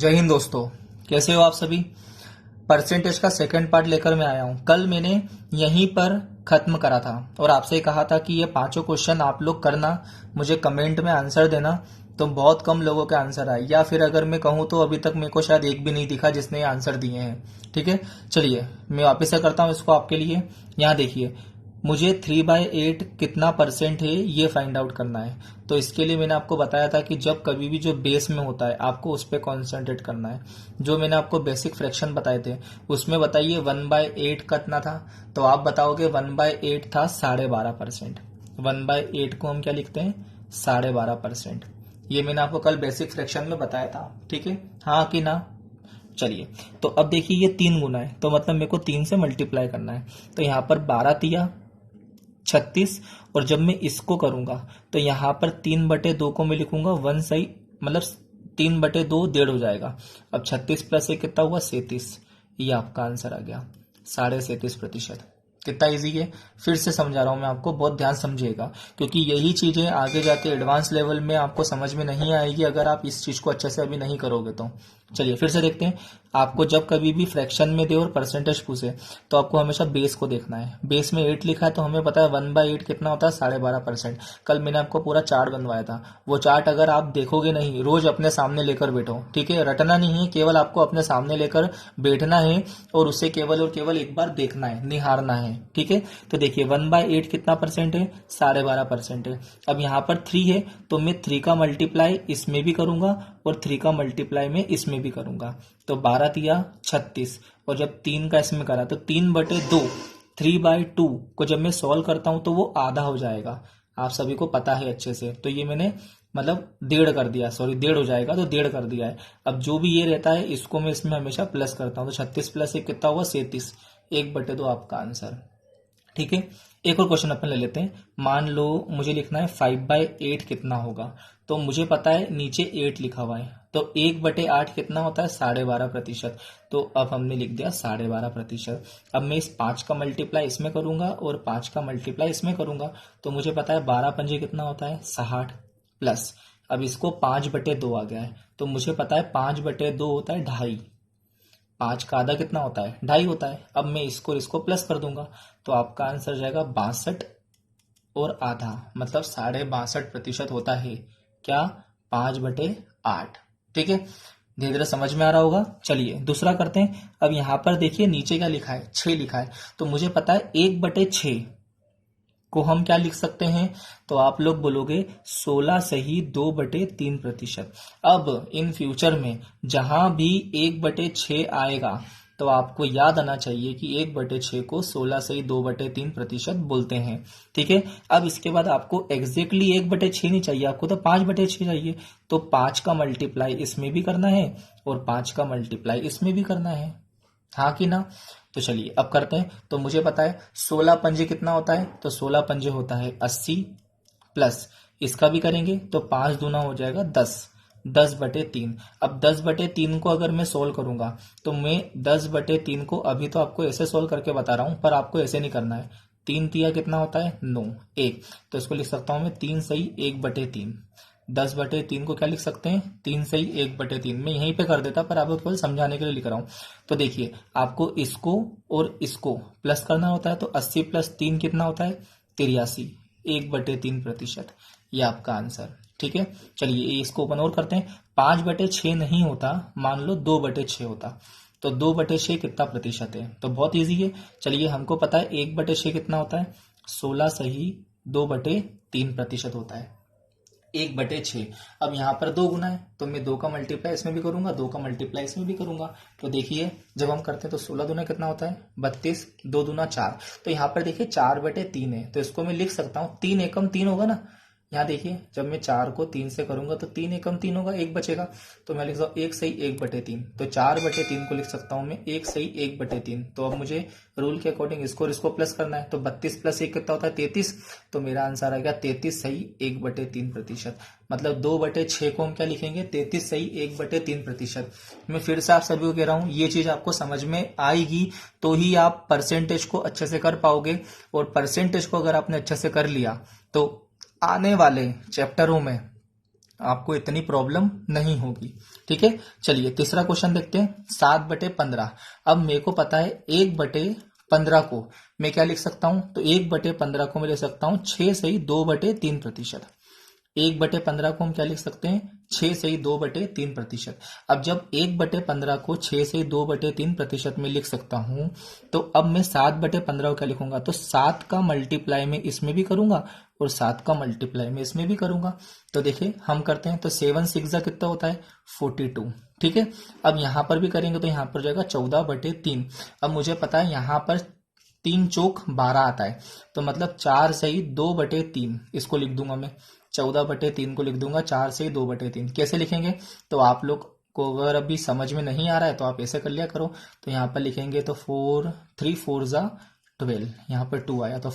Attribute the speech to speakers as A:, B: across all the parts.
A: जय हिंद दोस्तों। कैसे हो आप सभी। परसेंटेज का सेकंड पार्ट लेकर मैं आया हूं। कल मैंने यहीं पर खत्म करा था और आपसे कहा था कि ये पांचों क्वेश्चन आप लोग करना, मुझे कमेंट में आंसर देना। तो बहुत कम लोगों के आंसर आए, या फिर अगर मैं कहूं तो अभी तक मेरे को शायद एक भी नहीं दिखा जिसने ये आंसर दिए हैं। ठीक है, चलिए मैं वापस से करता हूं इसको आपके लिए। यहाँ देखिए, मुझे 3/8 कितना परसेंट है ये फाइंड आउट करना है। तो इसके लिए मैंने आपको बताया था कि जब कभी भी जो बेस में होता है आपको उस पर कॉन्सेंट्रेट करना है। जो मैंने आपको बेसिक फ्रैक्शन बताए थे उसमें बताइए 1/8 कितना था, तो आप बताओगे 1/8 था 12.5%। 1/8 को हम क्या लिखते हैं, 12.5%। ये मैंने आपको कल बेसिक फ्रैक्शन में बताया था। ठीक है, हाँ कि ना। चलिए, तो अब देखिए ये 3 गुना है, तो मतलब मेरे को 3 से मल्टीप्लाई करना है। तो यहाँ पर 12 तिया 36, और जब मैं इसको करूंगा तो यहाँ पर 3/2 को मैं लिखूंगा 1 सही, मतलब 3/2 1.5 हो जाएगा। अब 36 प्लस 1 कितना हुआ, 37। ये आपका आंसर आ गया 37.5%। कितना इजी है, फिर से समझा रहा हूं मैं आपको, बहुत ध्यान समझिएगा, क्योंकि यही चीजें आगे जाके एडवांस लेवल में आपको समझ में नहीं आएगी अगर आप इस चीज को अच्छे से अभी नहीं करोगे तो। चलिए फिर से देखते हैं। आपको जब कभी भी फ्रैक्शन में दे और परसेंटेज पूछे तो आपको हमेशा बेस को देखना है। बेस में 8 लिखा है तो हमें पता है 1/8 कितना होता है, 12.5%। कल मैंने आपको पूरा चार्ट बनवाया था, वो चार्ट अगर आप देखोगे नहीं, रोज अपने सामने लेकर बैठो। ठीक है, रटना नहीं है, केवल आपको अपने सामने लेकर बैठना है और उसे केवल और केवल एक बार देखना है, निहारना है। ठीक है, तो देखिए 1/8 कितना परसेंट है, 12.5% है। अब यहाँ पर 3 है तो मैं 3 का मल्टीप्लाई इसमें भी करूंगा और 3 का मल्टीप्लाई में इसमें भी करूंगा। तो 12 तिया 36, और जब 3 का इसमें करा तो 3/2, 3/2 को जब मैं सॉल्व करता हूं तो वो आधा हो जाएगा। आप सभी को पता है अच्छे से, तो ये मैंने मतलब 1.5 कर दिया, सॉरी 1.5 हो जाएगा तो 1.5 कर दिया है। अब जो भी ये रहता है इसको मैं इसमें हमेशा प्लस करता हूं, तो 36 प्लस 1 कितना हुआ, 37। 1/2 आपका आंसर। ठीक है, एक और क्वेश्चन अपन ले लेते हैं। मान लो मुझे लिखना है 5/8 कितना होगा, तो मुझे पता है नीचे 8 लिखा हुआ है, तो 1/8 कितना होता है, 12.5%। तो अब हमने लिख दिया 12.5%। अब मैं इस 5 का मल्टीप्लाई इसमें करूंगा और 5 का मल्टीप्लाई इसमें करूंगा, तो मुझे पता है 12 पंजे कितना होता है, 60, प्लस अब इसको 5/2 आ गया है, तो मुझे पता है 5/2 होता है 2.5। 5 का आधा कितना होता है, 2.5 होता है। अब मैं इसको प्लस कर दूंगा तो आपका आंसर जाएगा 62 और आधा, मतलब 62.5% होता है क्या, 5/8। ठीक है, धीरे धीरे समझ में आ रहा होगा। चलिए दूसरा करते हैं। अब यहां पर देखिए नीचे क्या लिखा है, 6 लिखा है, तो मुझे पता है 1/6 को हम क्या लिख सकते हैं, तो आप लोग बोलोगे 16 सही 2/3%। अब इन फ्यूचर में जहां भी 1/6 आएगा तो आपको याद आना चाहिए कि 1/6 को 16 सही 2/3% बोलते हैं। ठीक है, अब इसके बाद आपको एग्जैक्टली 1/6 नहीं चाहिए, आपको तो 5/6 चाहिए। तो 5 का मल्टीप्लाई इसमें भी करना है और 5 का मल्टीप्लाई इसमें भी करना है, हाँ कि ना। तो चलिए अब करते हैं। तो मुझे पता है 16 पंजे कितना होता है, तो 16 पंजे होता है 80, प्लस इसका भी करेंगे तो 5 दूना हो जाएगा 10, 10/3। अब 10/3 को अगर मैं सोल्व करूंगा तो मैं 10/3 को अभी तो आपको ऐसे सोल्व करके बता रहा हूं, पर आपको ऐसे नहीं करना है। 3 तिया कितना होता है, 9, 1, तो इसको लिख सकता हूं मैं 3 सही 1/3। 10/3 को क्या लिख सकते हैं, 3 सही 1/3। मैं यहीं पे कर देता पर आपको केवल समझाने के लिए लिख रहा हूं। तो देखिए आपको इसको और इसको प्लस करना होता है, तो 80 प्लस 3 कितना होता है, 83, 1/3%। ये आपका आंसर। ठीक है, चलिए इसको ओपन और करते हैं। 5/6 नहीं होता, मान लो 2/6 होता, तो 2/6 कितना प्रतिशत है, तो बहुत इजी है। चलिए हमको पता है 1/6 कितना होता है, 16 सही 2/3% होता है, 1/6। अब यहाँ पर 2 गुना है तो मैं 2 का मल्टीप्लाई इसमें भी करूंगा, 2 का मल्टीप्लाई इसमें भी करूंगा। तो देखिए जब हम करते हैं तो 16 दूना कितना होता है, 32, 2 दूना 4। तो यहाँ पर देखिए 4/3 है, तो इसको मैं लिख सकता हूँ 3 एकम 3 होगा ना। यहाँ देखिए जब मैं 4 को 3 से करूंगा तो 3 एकम 3 होगा, 1 बचेगा, तो मैं लिख सकता हूँ 1 सही 1/3। तो 4/3 को लिख सकता हूँ मैं 1 सही 1/3। तो अब मुझे रूल के अकॉर्डिंग इसको और इसको प्लस करना है, तो 32 प्लस 1 कितना होता है, 33। तो मेरा आंसर आ गया 33 सही 1/3%। मतलब 2/6 को हम क्या लिखेंगे, 33 सही 1/3%। मैं फिर से आप सभी को कह रहा हूं, ये चीज आपको समझ में आएगी तो ही आप परसेंटेज को अच्छे से कर पाओगे, और परसेंटेज को अगर आपने अच्छे से कर लिया तो आने वाले चैप्टरों में आपको इतनी प्रॉब्लम नहीं होगी। ठीक है, चलिए तीसरा क्वेश्चन देखते हैं। 7/15। अब मेरे को पता है 1/15 को मैं क्या लिख सकता हूं, तो 1/15 को मैं लिख सकता हूं 6/2/3%। 1/15 को हम क्या लिख सकते हैं, 6/2/3%। अब जब 1/15 को 6/2/3% में लिख सकता हूं, तो अब मैं 7/15 को क्या लिखूंगा, तो 7 का मल्टीप्लाई में इसमें भी करूंगा और 7 का मल्टीप्लाई में इसमें भी करूंगा। तो देखिए हम करते हैं, तो 7 6 कितना होता है, 42। ठीक है, अब यहां पर भी करेंगे तो यहां पर हो जाएगा 14/3। अब मुझे पता है यहां पर 3 चौक 12 आता है, तो मतलब 4/2/3 इसको लिख दूंगा मैं, 14/3 को लिख दूंगा 4/2/3। कैसे लिखेंगे, तो आप लोग को अगर अभी समझ में नहीं आ रहा है तो आप ऐसे कर लिया करो। तो यहाँ पर लिखेंगे तो 3 4 जा 12, यहाँ पर 2 आया तो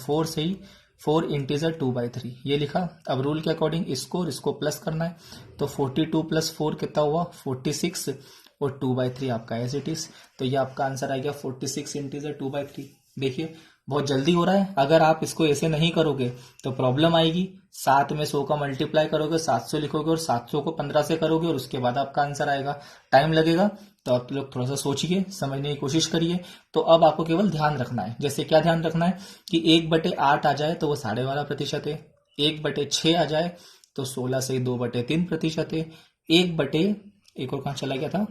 A: 4 इंटीजर 2/3 ये लिखा। अब रूल के अकॉर्डिंग इसको और इसको प्लस करना है, तो 42 + 4 कितना हुआ, 46 और 2/3 आपका एज इट इज। तो ये आपका आंसर आ गया 46 इंटीजर 2/3। देखिए बहुत जल्दी हो रहा है। अगर आप इसको ऐसे नहीं करोगे तो प्रॉब्लम आएगी। 7 में 100 का मल्टीप्लाई करोगे, 700 लिखोगे और 700 को 15 से करोगे और उसके बाद आपका आंसर आएगा, टाइम लगेगा। तो आप लोग थोड़ा सा सोचिए, समझने की कोशिश करिए। तो अब आपको केवल ध्यान रखना है, जैसे क्या ध्यान रखना है कि 1/8 आ जाए तो वो 12.5% है, 1/6 आ जाए तो 16/2/3% है, एक और कहाँ चला गया था,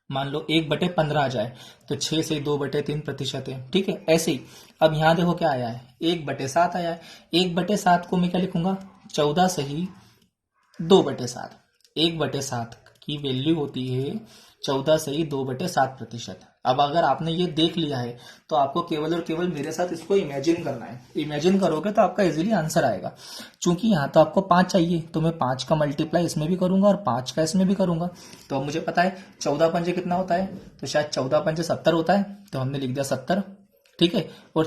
A: मान लो 1/15 आ जाए तो 6/2/3% है। ठीक है, ऐसे ही अब यहां देखो क्या आया है, 1/7 आया है। 1/7 को मैं क्या लिखूंगा, 14/2/7। 1/7 की वैल्यू होती है 14/2/7%। अब अगर आपने ये देख लिया है तो आपको केवल और केवल मेरे साथ इसको इमेजिन करना है। इमेजिन करोगे तो आपका इजीली आंसर आएगा। चूंकि यहाँ तो आपको 5 चाहिए, तो मैं 5 का मल्टीप्लाई इसमें भी करूंगा और 5 का इसमें भी करूंगा। तो अब मुझे पता है 14 कितना होता है, तो शायद 14 70 होता है, तो हमने लिख दिया 70। ठीक है, और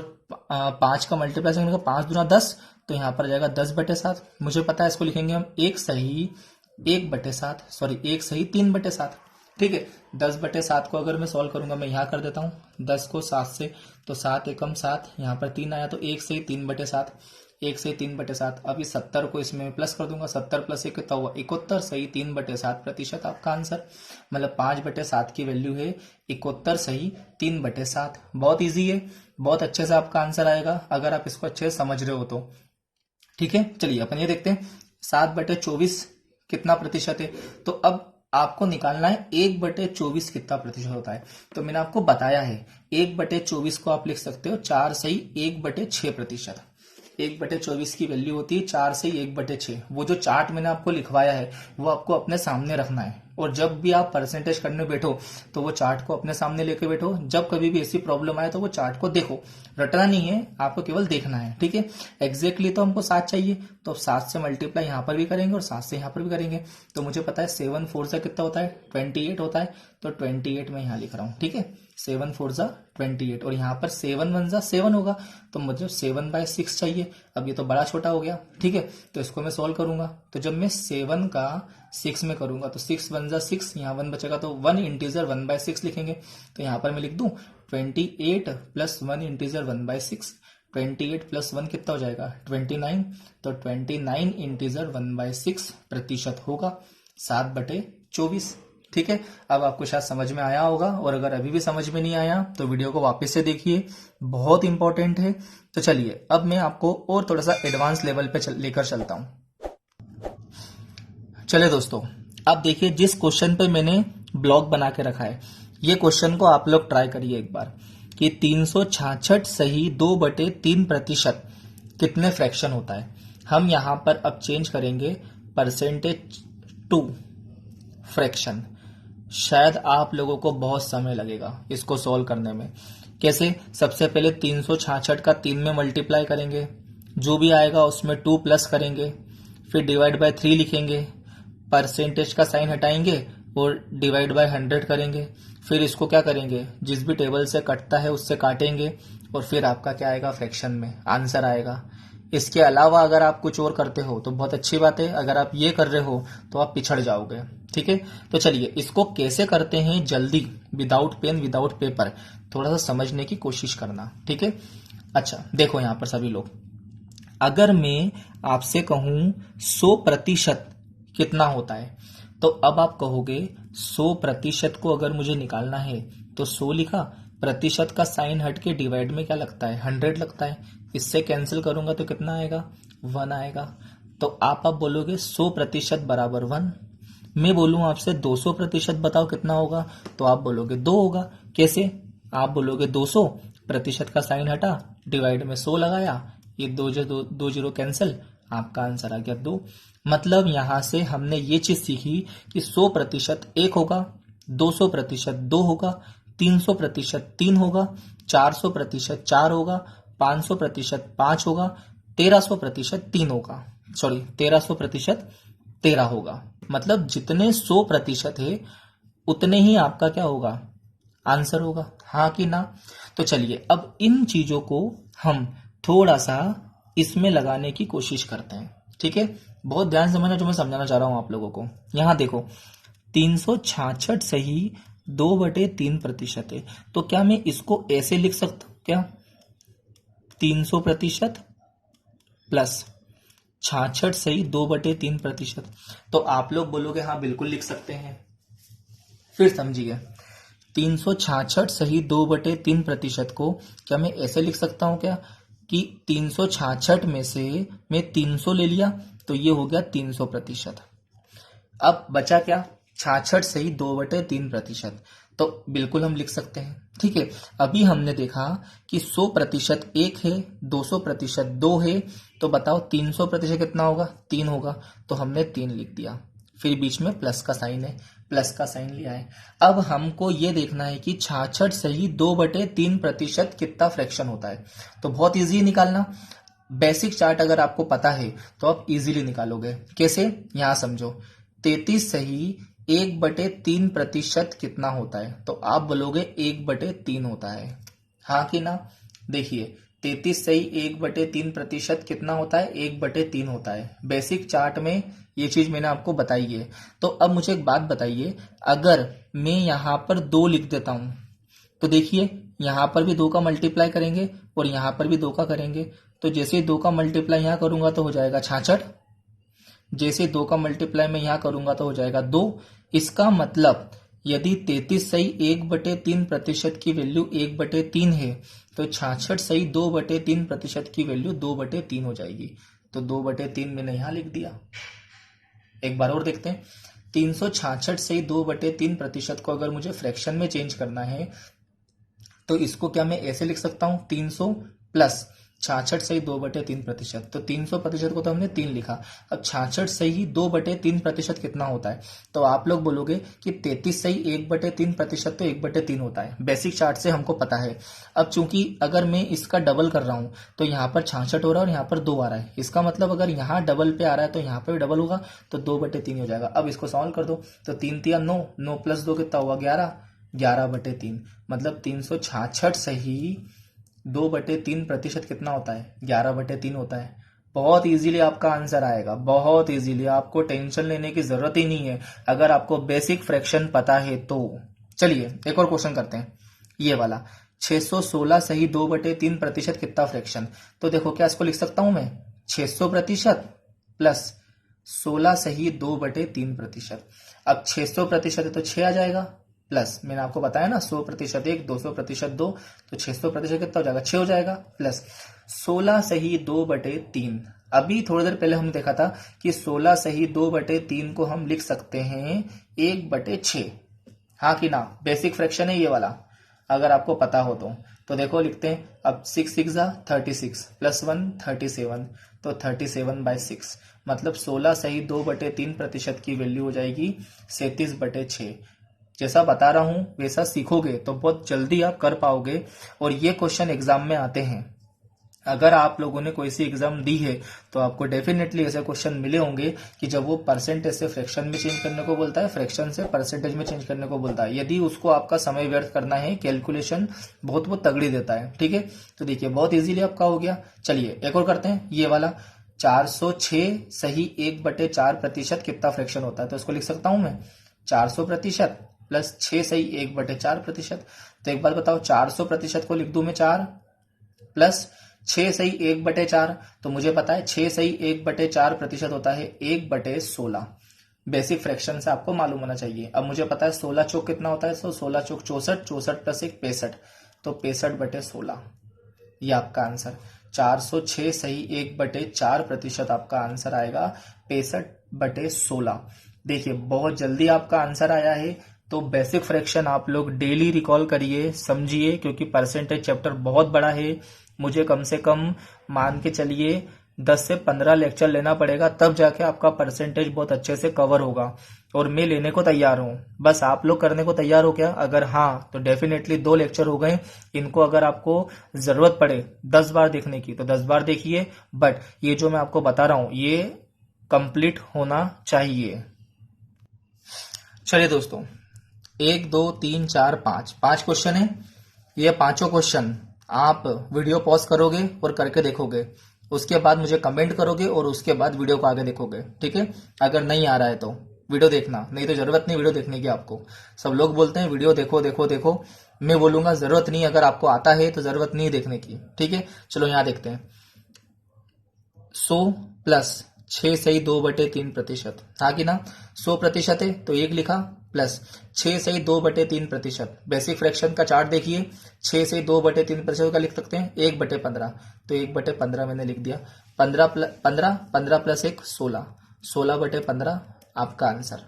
A: 5 का मल्टीप्लाई से 5 दूना 10, तो यहाँ पर जाएगा 10/7। मुझे पता है इसको लिखेंगे हम 1/3/7। ठीक है, 10/7 को अगर मैं सॉल्व करूंगा, मैं यहाँ कर देता हूँ 10 को 7 से, तो 7 एकम 7, यहाँ पर 3 आया तो 1/3/7। 1/3/7। अब इस 70 को इसमें प्लस कर दूंगा, 70 + 1 कितना हुआ, 71/3/7% आपका आंसर। मतलब 5/7 की वैल्यू है 71/3/7। बहुत इजी है, बहुत अच्छे से आपका आंसर आएगा अगर आप इसको अच्छे से समझ रहे हो तो। ठीक है, चलिए अपन ये देखते हैं 7/24 कितना प्रतिशत है। तो अब आपको निकालना है 1/24 कितना प्रतिशत होता है। तो मैंने आपको बताया है 1/24 को आप लिख सकते हो 4/1/6%। 1/24 की वैल्यू होती है 4/1/6। वो जो चार्ट मैंने आपको लिखवाया है वो आपको अपने सामने रखना है, और जब भी आप परसेंटेज करने बैठो तो वो चार्ट को अपने सामने लेके बैठो। जब कभी भी ऐसी प्रॉब्लम आए तो वो चार्ट को देखो, रटना नहीं है, आपको केवल देखना है। ठीक है, एग्जैक्टली तो हमको 7 चाहिए, तो अब 7 से मल्टीप्लाई यहाँ पर भी करेंगे और 7 से यहाँ पर भी करेंगे। तो मुझे पता है 7 4 से कितना होता है, 28 होता है, तो 28 मैं यहाँ लिख रहा हूँ। ठीक है, 7 4 28 और यहाँ पर 7 1 7 होगा, तो मुझे 7/6 चाहिए। अब ये तो बड़ा छोटा हो गया। ठीक है, तो इसको मैं सॉल्व करूंगा, तो जब मैं 7 का 6 में करूंगा तो 6 1 6, यहाँ 1 बचेगा तो 1 इंटीजर 1/6 लिखेंगे। तो यहाँ पर मैं लिख दूं 28 + 1 इंटीजर 1/6। 28 + 1 कितना हो जाएगा, 29। तो 29 इंटीजर 1/6% होगा 7/24। ठीक है, अब आपको शायद समझ में आया होगा, और अगर अभी भी समझ में नहीं आया तो वीडियो को वापस से देखिए, बहुत इंपॉर्टेंट है। तो चलिए अब मैं आपको और थोड़ा सा एडवांस लेवल पे लेकर चलता हूं। चलिए दोस्तों, अब देखिए जिस क्वेश्चन पे मैंने ब्लॉग बना के रखा है, ये क्वेश्चन को आप लोग ट्राई करिए एक बार कि 366/2/3% कितने फ्रैक्शन होता है। हम यहां पर अब चेंज करेंगे परसेंटेज टू फ्रैक्शन। शायद आप लोगों को बहुत समय लगेगा इसको सॉल्व करने में। कैसे, सबसे पहले 366 का 3 में मल्टीप्लाई करेंगे, जो भी आएगा उसमें 2 प्लस करेंगे, फिर डिवाइड बाय 3 लिखेंगे, परसेंटेज का साइन हटाएंगे और डिवाइड बाय 100 करेंगे। फिर इसको क्या करेंगे, जिस भी टेबल से कटता है उससे काटेंगे, और फिर आपका क्या आएगा, फ्रैक्शन में आंसर आएगा। इसके अलावा अगर आप कुछ और करते हो तो बहुत अच्छी बात है, अगर आप ये कर रहे हो तो आप पिछड़ जाओगे। ठीक है, तो चलिए इसको कैसे करते हैं जल्दी, विदाउट पेन विदाउट पेपर, थोड़ा सा समझने की कोशिश करना। ठीक है, अच्छा देखो यहाँ पर सभी लोग, अगर मैं आपसे कहूं 100% कितना होता है। तो अब आप कहोगे 100% को अगर मुझे निकालना है तो 100 लिखा, प्रतिशत का साइन हट के डिवाइड में क्या लगता है 100 लगता है, इससे कैंसिल करूंगा तो कितना आएगा 1 आएगा। तो आप अब बोलोगे 100% बराबर 1। मैं बोलूँ आपसे 200% बताओ कितना होगा, तो आप बोलोगे 2 होगा। कैसे, आप बोलोगे 200, प्रतिशत का साइन हटा, डिवाइड में 100 लगाया, ये दो जीरो कैंसिल, आपका आंसर आ गया 2। मतलब यहां से हमने ये चीज सीखी कि 100% 1 होगा, 200% 2 होगा, 300% 3 होगा, 400% 4 होगा, 500% 5 होगा, 1300% 3 होगा, सॉरी 1300% 13 होगा। मतलब जितने 100% है उतने ही आपका क्या होगा आंसर होगा, हाँ कि ना। तो चलिए अब इन चीजों को हम थोड़ा सा इसमें लगाने की कोशिश करते हैं, ठीक है। बहुत ध्यान से समझना जो मैं समझाना चाह रहा हूं आप लोगों को। यहां देखो 366 सही 2/3% है, तो क्या मैं इसको ऐसे लिख सकता हूं क्या, 300% प्लस 66 सही 2/3%। तो आप लोग बोलोगे हाँ बिल्कुल लिख सकते हैं। फिर समझिए 366 सही 2/3% को क्या मैं ऐसे लिख सकता हूं क्या कि 366 में से मैं 300 ले लिया तो ये हो गया 300%। अब बचा क्या 66 सही 2/3%, तो बिल्कुल हम लिख सकते हैं, ठीक है। अभी हमने देखा कि 100% 1 है, 200% 2 है, तो बताओ 300% कितना होगा 3 होगा, तो हमने 3 लिख दिया। फिर बीच में प्लस का साइन है, प्लस का साइन लिया है। अब हमको ये देखना है कि 66 सही 2/3% कितना फ्रैक्शन होता है। तो बहुत इजी निकालना, बेसिक चार्ट अगर आपको पता है तो आप इजीली निकालोगे। कैसे, यहां समझो 33 सही 1/3% कितना होता है, तो आप बोलोगे 1/3 होता है, हाँ कि ना। देखिए 33 सही 1/3% कितना होता है 1/3 होता है। बेसिक चार्ट में ये चीज मैंने आपको बताई है। तो अब मुझे एक बात बताइए, अगर मैं यहां पर 2 लिख देता हूं तो देखिए यहां पर भी 2 का मल्टीप्लाई करेंगे और यहां पर भी 2 का करेंगे, तो जैसे 2 का मल्टीप्लाई यहां करूंगा तो हो जाएगा 66, जैसे 2 का मल्टीप्लाई मैं यहां करूंगा तो हो जाएगा 2। इसका मतलब यदि 33 सही 1/3% की वैल्यू 1/3 है तो 66 सही 2/3% की वैल्यू 2/3 हो जाएगी। तो 2/3 मैंने यहां लिख दिया। एक बार और देखते हैं, 366 सही 2/3% को अगर मुझे फ्रैक्शन में चेंज करना है तो इसको क्या मैं ऐसे लिख सकता हूं 300 प्लस 66 सही 2/3%। तो 300% को तो हमने 3 लिखा। अब 66 सही 2/3% कितना होता है, तो आप लोग बोलोगे कि 33 सही 1/3% तो 1/3 होता है। बेसिक चार्ट से हमको पता है। अब चूंकि अगर मैं इसका डबल कर रहा हूं तो यहाँ पर 66 हो रहा है और यहाँ पर 2 आ रहा है, इसका मतलब अगर यहाँ डबल पे आ रहा है तो यहाँ पे भी डबल होगा, तो 2/3 हो जाएगा। अब इसको सॉल्व कर दो, तो 3 तिया 9, 9 प्लस 2 कितना हुआ 11, 11/3। मतलब 366 सही 2/3% कितना होता है 11/3 होता है। बहुत इजीली आपका आंसर आएगा, बहुत इजीली, आपको टेंशन लेने की जरूरत ही नहीं है अगर आपको बेसिक फ्रैक्शन पता है तो। चलिए एक और क्वेश्चन करते हैं, ये वाला 616 सही 2/3% कितना फ्रैक्शन। तो देखो क्या इसको लिख सकता हूं मैं 600% प्लस 16 सही 2/3%। अब 600% है तो 6 आ जाएगा, प्लस मैंने आपको बताया ना 100% 1, 200% 2, तो 600% कितना हो जाएगा 6 हो जाएगा, प्लस 16 सही 2/3। अभी थोड़ी देर पहले हमने देखा था कि 16 सही 2/3 को हम लिख सकते हैं 1/6, हाँ कि ना। बेसिक फ्रैक्शन है ये वाला, अगर आपको पता हो तो देखो लिखते हैं। अब 6 6 36 प्लस 1 37, तो 37/6। मतलब 16 सही 2/3% की वैल्यू हो जाएगी 37/6। जैसा बता रहा हूं वैसा सीखोगे तो बहुत जल्दी आप कर पाओगे। और ये क्वेश्चन एग्जाम में आते हैं, अगर आप लोगों ने कोई सी एग्जाम दी है तो आपको डेफिनेटली ऐसे क्वेश्चन मिले होंगे कि जब वो परसेंटेज से फ्रैक्शन में चेंज करने को बोलता है, फ्रैक्शन से परसेंटेज में चेंज करने को बोलता है, यदि उसको आपका समय व्यर्थ करना है कैलकुलेशन बहुत बहुत तगड़ी देता है, ठीक है। तो देखिए बहुत इजीली आपका हो गया। चलिए एक और करते हैं, ये वाला 406 सही 1/4% कितना फ्रैक्शन होता है, तो इसको लिख सकता हूं मैं 400% प्लस 6 सही 1/4%। तो एक बात बताओ 400% को लिख दूं मैं 4 प्लस 6 सही 1/4, तो मुझे पता है 6 सही 1/4% होता है 1/16। बेसिक फ्रैक्शन से आपको मालूम होना चाहिए। अब मुझे पता है 16 चौक कितना होता है, तो 16 चौक 64, 64 प्लस 1 65, तो 65/16 ये आपका आंसर। 406 सही 1/4% आपका आंसर आएगा 65/16। देखिए बहुत जल्दी आपका आंसर आया है। तो बेसिक फ्रैक्शन आप लोग डेली रिकॉल करिए, समझिए, क्योंकि परसेंटेज चैप्टर बहुत बड़ा है। मुझे कम से कम मान के चलिए 10 से 15 लेक्चर लेना पड़ेगा, तब जाके आपका परसेंटेज बहुत अच्छे से कवर होगा। और मैं लेने को तैयार हूँ, बस आप लोग करने को तैयार हो क्या? अगर हाँ तो डेफिनेटली 2 लेक्चर हो गए। इनको अगर आपको जरूरत पड़े 10 बार देखने की तो 10 बार देखिए, बट ये जो मैं आपको बता रहा हूँ ये कंप्लीट होना चाहिए। चलिए दोस्तों, 1 2 3 4 5 क्वेश्चन है। ये पांचों क्वेश्चन आप वीडियो पॉज करोगे और करके देखोगे, उसके बाद मुझे कमेंट करोगे और उसके बाद वीडियो को आगे देखोगे, ठीक है? अगर नहीं आ रहा है तो वीडियो देखना, नहीं तो जरूरत नहीं वीडियो देखने की आपको। सब लोग बोलते हैं वीडियो देखो देखो देखो, मैं बोलूंगा जरूरत नहीं, अगर आपको आता है तो जरूरत नहीं देखने की, ठीक है? चलो यहां देखते हैं। 100 प्लस 6 सही 2/3%, हाँ कि ना? 100% है तो 1 लिखा, प्लस 6 सही 2/3%। बेसिक फ्रैक्शन का चार्ट देखिए, 6 सही 2/3% का लिख सकते हैं 1/15, तो 1/15 मैंने लिख दिया। 15 प्लस 1 16, 16/15 आपका आंसर।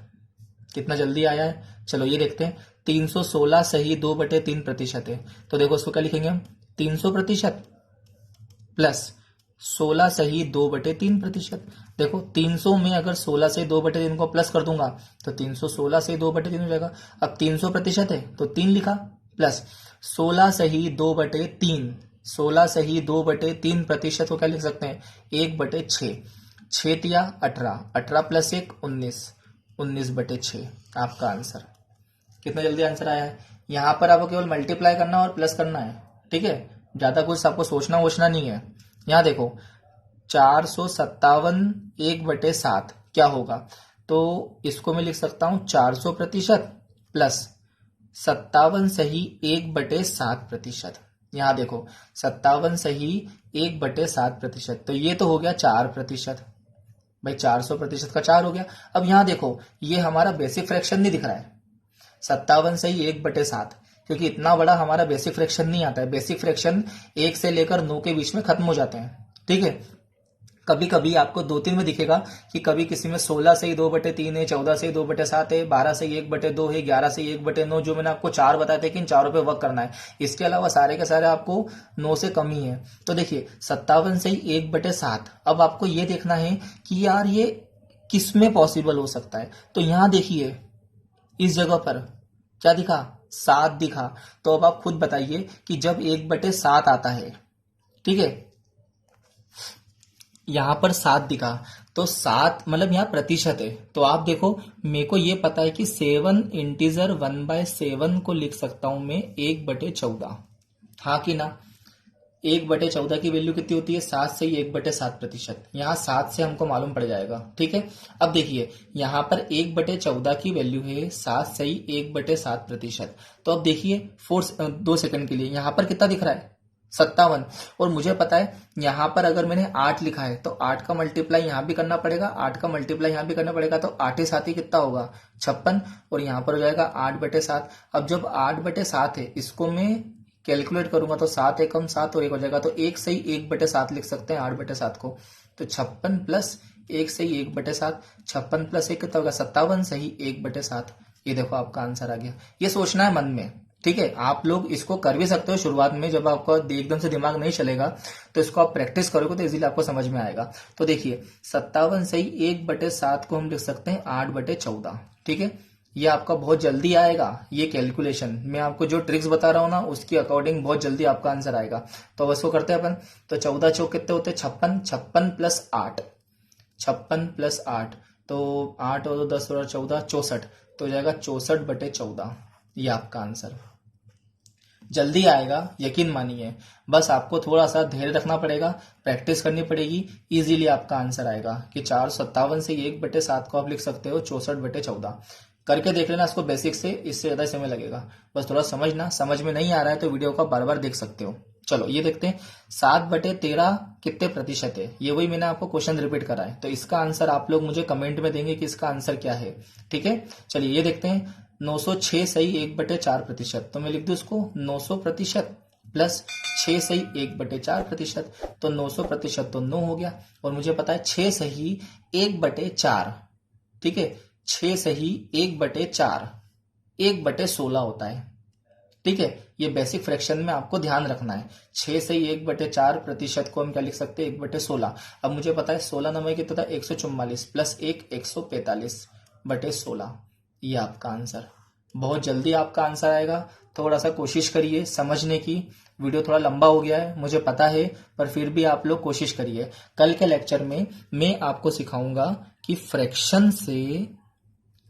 A: कितना जल्दी आया है। चलो ये देखते हैं। 316 सही 2/3% है, तो देखो उसको क्या लिखेंगे हम, 300% प्लस 16 सही 2/3%। देखो 300 में अगर 16 से 2/3 को प्लस कर दूंगा तो 316 से 2/3 हो जाएगा। अब 300% है तो 3 लिखा, प्लस 16 सही 2/3, 16 सही 2/3% को क्या लिख सकते हैं, 1/6, 6 तिया 18, 18 प्लस 1 19, 19/6 आपका आंसर। कितना जल्दी आंसर आया है। यहां पर आपको केवल मल्टीप्लाई करना और प्लस करना है, ठीक है? ज्यादा कुछ आपको सोचना वोचना नहीं है। यहां देखो 457 1/7 क्या होगा, तो इसको मैं लिख सकता हूं 400% प्लस 57 सही 1/7%। यहां देखो 57 सही 1/7%, तो ये तो हो गया 4%। भाई 400% का 4 हो गया। अब यहां देखो ये हमारा बेसिक फ्रैक्शन नहीं दिख रहा है, 57 सही 1/7, क्योंकि इतना बड़ा हमारा बेसिक फ्रैक्शन नहीं आता है। बेसिक फ्रैक्शन 1 से लेकर 9 के बीच में खत्म हो जाते हैं, ठीक है? कभी कभी आपको 2-3 में दिखेगा कि कभी किसी में 16 से ही 2/3 है, 14 से ही 2/7 है, 12 से ही 1/2 है, 11 से ही 1/9, जो मैंने आपको 4 बताए थे कि इन चारों पे वर्क करना है। इसके अलावा सारे के सारे आपको 9 से कम ही है। तो देखिए 57 से ही 1/7। अब आपको ये देखना है कि यार ये किस में पॉसिबल हो सकता है। तो यहां देखिए इस जगह पर क्या दिखा, 7 दिखा। तो अब आप खुद बताइए कि जब 1/7 आता है, ठीक है, यहां पर 7 दिखा, तो 7 मतलब यहां प्रतिशत है। तो आप देखो मेरे को ये पता है कि 7 इंटीजर 1/7 को लिख सकता हूं मैं 1/14, हाँ कि ना? 1/14 की वैल्यू कितनी होती है, 7 से ही 1/7%। यहाँ 7 से हमको मालूम पड़ जाएगा, ठीक है? अब देखिए यहाँ पर 1/14 की वैल्यू है 7 से ही 1/7%। तो अब देखिए 2 सेकंड के लिए यहाँ पर कितना दिख रहा है, 57। और मुझे पता है यहाँ पर अगर मैंने 8 लिखा है तो 8 का मल्टीप्लाई यहाँ भी करना पड़ेगा, 8 का मल्टीप्लाई यहाँ भी करना पड़ेगा, तो 8 साथ ही कितना होगा, 56, और यहाँ पर हो जाएगा 8/7। अब जब 8/7 है इसको मैं कैलकुलेट करूंगा तो 7 एकम 7 और 1 हो जाएगा, तो 1 से ही 1/7 लिख सकते हैं 8/7 को। तो 56 प्लस 1 से ही 1/7, 56 प्लस 1 कितना होगा, 57 से ही 1/7। ये देखो आपका आंसर आ गया। ये सोचना है मन में, ठीक है? आप लोग इसको कर भी सकते हो शुरुआत में, जब आपका एकदम से दिमाग नहीं चलेगा तो इसको आप प्रैक्टिस करोगे तो इजीली आपको समझ में आएगा। तो देखिए 57 से ही 1/7 को हम लिख सकते हैं 8/14, ठीक है? ये आपका बहुत जल्दी आएगा। ये कैलकुलेशन मैं आपको जो ट्रिक्स बता रहा हूं ना उसके अकॉर्डिंग बहुत जल्दी आपका आंसर आएगा। तो अब इसको करते हैं अपन। तो 14 चौक कितने होते हैं, 56, 56 प्लस 8, 56 प्लस 8, तो 8 और 10 और 14 64, तो हो जाएगा 64/14। ये आपका आंसर जल्दी आएगा, यकीन मानिए। बस आपको थोड़ा सा धैर्य रखना पड़ेगा, प्रैक्टिस करनी पड़ेगी, इजीली आपका आंसर आएगा कि 457 से 1/7 को आप लिख सकते हो 64/14। करके देख लेना इसको बेसिक से, इससे ज्यादा समय लगेगा। बस थोड़ा समझना, समझ में नहीं आ रहा है तो वीडियो को बार बार देख सकते हो, चलो ये देखते हैं, 7/13 कितने प्रतिशत है। ये वही मैंने आपको क्वेश्चन रिपीट करा है, तो इसका आंसर आप लोग मुझे कमेंट में देंगे कि इसका आंसर क्या है। ठीक है, चलिए ये देखते हैं, 906 सही 1/4%। तो मैं लिख दूं इसको 900% प्लस 6 सही 1/4%। तो 900% तो 9 हो गया, और मुझे पता है 6 सही 1/4। ठीक है, 6 सही 1/4 1/16 होता है। ठीक है, ये बेसिक फ्रैक्शन में आपको ध्यान रखना है। 6 से 1/4% को हम क्या लिख सकते हैं, 1/16। अब मुझे पता है 16 नंबर कितना था, 144 प्लस 1 145/16। ये आपका आंसर। बहुत जल्दी आपका आंसर आएगा। थोड़ा सा कोशिश करिए समझने की। वीडियो थोड़ा लंबा हो गया है मुझे पता है, पर फिर भी आप लोग कोशिश करिए। कल के लेक्चर में मैं आपको सिखाऊंगा कि फ्रैक्शन से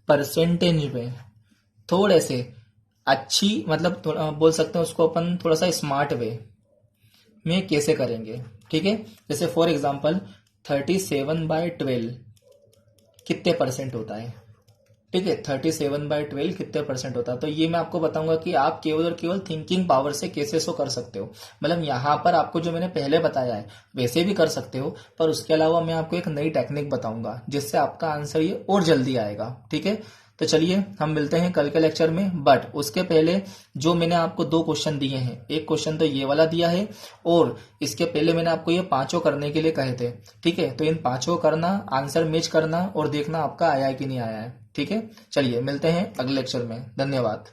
A: परसेंटेज में थोड़े से अच्छी, मतलब बोल सकते हैं उसको अपन थोड़ा सा स्मार्ट वे में कैसे करेंगे। ठीक है, जैसे फॉर एग्जांपल 37/12 कितने परसेंट होता है। ठीक है, 37/12 कितने परसेंट होता है, तो ये मैं आपको बताऊंगा कि आप केवल और केवल थिंकिंग पावर से कैसे सो कर सकते हो। मतलब यहाँ पर आपको जो मैंने पहले बताया है वैसे भी कर सकते हो, पर उसके अलावा मैं आपको एक नई टेक्निक बताऊंगा जिससे आपका आंसर ये और जल्दी आएगा। ठीक है, तो चलिए हम मिलते हैं कल के लेक्चर में। बट उसके पहले जो मैंने आपको 2 क्वेश्चन दिए हैं, एक क्वेश्चन तो ये वाला दिया है, और इसके पहले मैंने आपको ये 5 करने के लिए कहे थे। ठीक है, तो इन 5 करना, आंसर मैच करना और देखना आपका आया है कि नहीं आया है। ठीक है, चलिए मिलते हैं अगले लेक्चर में। धन्यवाद।